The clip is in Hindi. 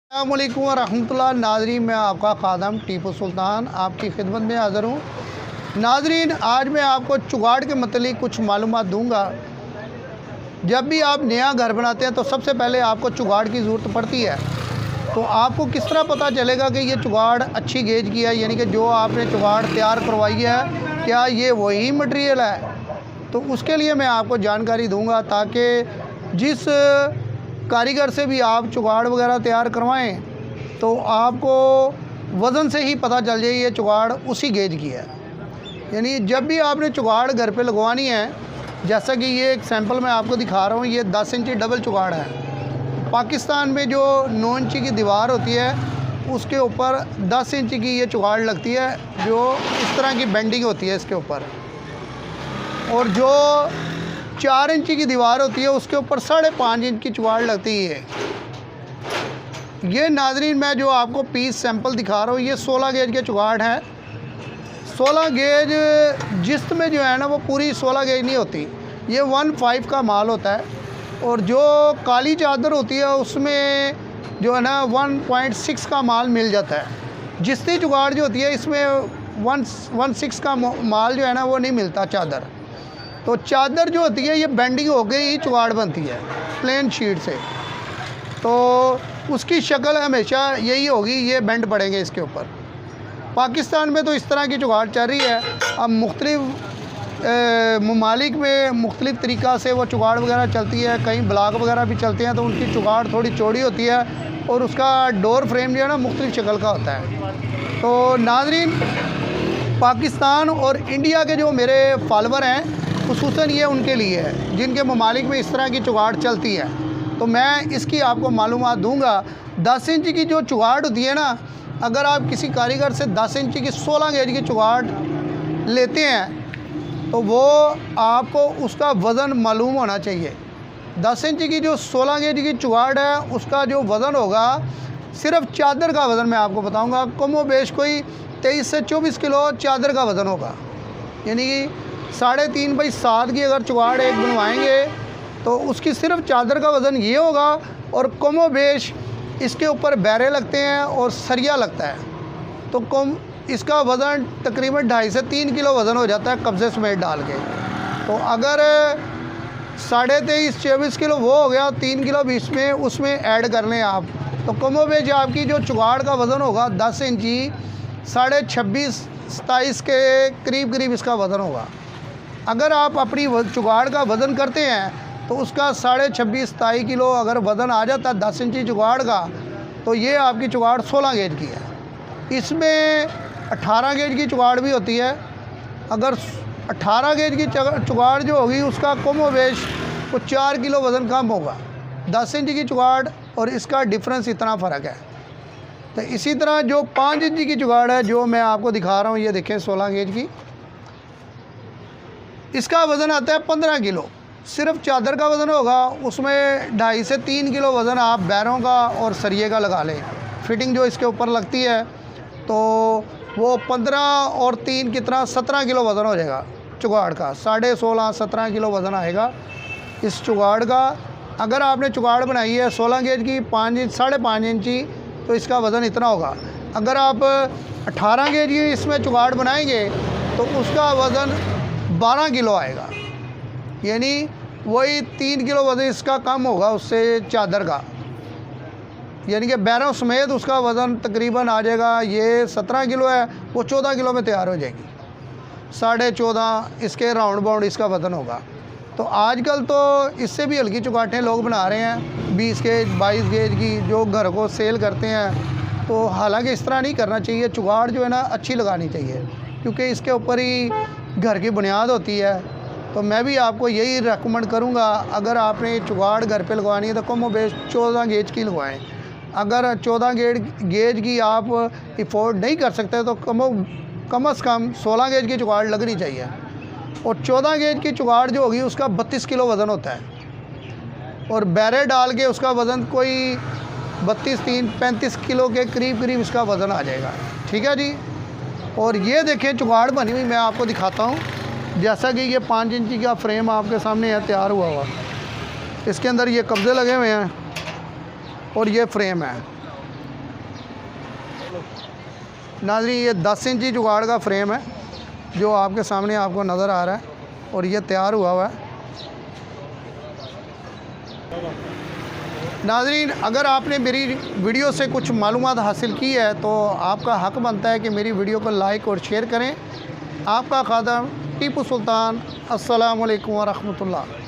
अस्सलामुअलैकुम वरहमतुल्लाह। नाजरीन, मैं आपका खादम टीपू सुल्तान आपकी खिदमत में हाज़िर हूँ। नाजरीन, आज मैं आपको चुगाड़ के मतलब कुछ मालूमात दूँगा। जब भी आप नया घर बनाते हैं तो सबसे पहले आपको चुगाड़ की ज़रूरत पड़ती है। तो आपको किस तरह पता चलेगा कि ये चुगाड़ अच्छी गेज की है, यानी कि जो आपने चुगाड़ तैयार करवाई है क्या ये वही मटेरियल है। तो उसके लिए मैं आपको जानकारी दूँगा ताकि जिस कारीगर से भी आप चुगाड़ वगैरह तैयार करवाएं तो आपको वज़न से ही पता चल जाए ये चुगाड़ उसी गेज की है। यानी जब भी आपने चुगाड़ घर पे लगवानी है, जैसा कि ये एक सैंपल मैं आपको दिखा रहा हूँ, ये 10 इंची डबल चुगाड़ है। पाकिस्तान में जो 9 इंची की दीवार होती है उसके ऊपर 10 इंची की ये चुगाड़ लगती है, जो इस तरह की बेंडिंग होती है इसके ऊपर। और जो 4 इंची की दीवार होती है उसके ऊपर 5.5 इंच की चुगाड़ लगती है। ये नाजरीन मैं जो आपको पीस सैंपल दिखा रहा हूँ, ये 16 गेज के चुगाड़ है। 16 गेज जिस्त में जो है ना वो पूरी 16 गेज नहीं होती, ये 1.5 का माल होता है। और जो काली चादर होती है उसमें जो है ना 1.6 का माल मिल जाता है। जिस्ती चुगाड़ जो होती है इसमें 1.6 का माल जो है ना वो नहीं मिलता चादर। तो चादर जो होती है ये बेंडिंग हो गई ही चुगाड़ बनती है प्लेन शीट से, तो उसकी शक्ल हमेशा यही होगी, ये बेंड पड़ेंगे इसके ऊपर। पाकिस्तान में तो इस तरह की चुगाड़ चल रही है। अब मुख्तलिफ ममालिक में मुख्तलिफ तरीक़ा से वो चुगाड़ वगैरह चलती है, कहीं ब्लॉक वगैरह भी चलते हैं तो उनकी चुगाड़ थोड़ी चौड़ी होती है और उसका डोर फ्रेम जो है ना मुख्तलिफ शक्ल का होता है। तो नाजरीन, पाकिस्तान और इंडिया के जो मेरे फॉलोवर हैं खुसूसन ये उनके लिए है जिनके ममालिक में इस तरह की चुगाड़ चलती है। तो मैं इसकी आपको मालूमात दूंगा। 10 इंच की जो चुगाड़ होती है ना, अगर आप किसी कारीगर से 10 इंच की 16 गेज की चुगाड़ लेते हैं तो वो आपको उसका वज़न मालूम होना चाहिए। 10 इंच की जो 16 गेज की चुगाड़ है उसका जो वज़न होगा, सिर्फ चादर का वज़न मैं आपको बताऊँगा, कमो बेश कोई 23 से 24 किलो चादर का वज़न होगा। यानी कि 3.5 बाई 7 की अगर चुगाड़ एक बनवाएंगे तो उसकी सिर्फ चादर का वज़न ये होगा। और कमो बेश इसके ऊपर बैरे लगते हैं और सरिया लगता है, तो इसका वज़न तकरीबन 2.5 से 3 किलो वज़न हो जाता है कब्ज़े समेत डाल के। तो अगर 23.5 24 किलो वो हो गया, 3 किलो बीच में उसमें ऐड कर लें आप, तो कमो बेश आपकी जो चुगाड़ का वज़न होगा 10 इंची 26.5 27 के करीब इसका वज़न होगा। अगर आप अपनी चुगाड़ का वज़न करते हैं तो उसका 26.5 27 किलो अगर वज़न आ जाता है 10 इंची चुगाड़ का, तो ये आपकी चुगाड़ 16 गेज की है। इसमें 18 गेज की चुगाड़ भी होती है। अगर 18 गेज की चुगाड़ जो होगी उसका कमो बेश को 4 किलो वज़न कम होगा। 10 इंच की चुगाड़ और इसका डिफरेंस इतना फ़र्क है। तो इसी तरह जो 5 इंच की चुगाड़ है जो मैं आपको दिखा रहा हूँ, ये देखें 16 गेज की, इसका वज़न आता है 15 किलो। सिर्फ चादर का वज़न होगा, उसमें 2.5 से 3 किलो वज़न आप बैरों का और सरिये का लगा लें। फिटिंग जो इसके ऊपर लगती है तो वो 15 और 3 कितना 17 किलो वज़न हो जाएगा चुगाड़ का। 16.5 17 किलो वज़न आएगा इस चुगाड़ का। अगर आपने चुगाड़ बनाई है 16 गेज की 5.5 इंची तो इसका वज़न इतना होगा। अगर आप 18 गेज की इसमें चुगाड़ बनाएंगे तो उसका वज़न 12 किलो आएगा, यानी वही 3 किलो वज़न इसका कम होगा उससे चादर का। यानी कि बैरों समेत उसका वज़न तकरीबन आ जाएगा, ये 17 किलो है वो 14 किलो में तैयार हो जाएगी। 14.5 इसके राउंड बाउंड इसका वज़न होगा। तो आजकल तो इससे भी हल्की चुगाटें लोग बना रहे हैं 20 गेज 22 गेज की, जो घर को सेल करते हैं। तो हालांकि इस तरह नहीं करना चाहिए। चुगाड़ जो है ना अच्छी लगानी चाहिए, क्योंकि इसके ऊपर ही घर की बुनियाद होती है। तो मैं भी आपको यही रेकमेंड करूँगा, अगर आपने चुगाड़ घर पे लगवानी है तो कम बेश 14 गेज की लगवाएं। अगर 14 गेज की आप अफोर्ड नहीं कर सकते तो कम से कम 16 गेज की चुगाड़ लगनी चाहिए। और 14 गेज की चुगाड़ जो होगी उसका 32 किलो वज़न होता है, और बैरे डाल के उसका वज़न कोई 32 3 35 किलो के करीब इसका वज़न आ जाएगा। ठीक है जी। और ये देखें चुगाड़ बनी हुई मैं आपको दिखाता हूँ। जैसा कि ये 5 इंची का फ्रेम आपके सामने है तैयार हुआ इसके अंदर ये कब्ज़े लगे हुए हैं और ये फ्रेम है। नाज़रीन ये 10 इंची जुगाड़ का फ्रेम है जो आपके सामने आपको नज़र आ रहा है और ये तैयार हुआ है। नाज़रीन अगर आपने मेरी वीडियो से कुछ मालूमात हासिल की है तो आपका हक़ बनता है कि मेरी वीडियो को लाइक और शेयर करें। आपका खादम टीपू सुल्तान, अस्सलामु अलैकुम व रहमतुल्लाह।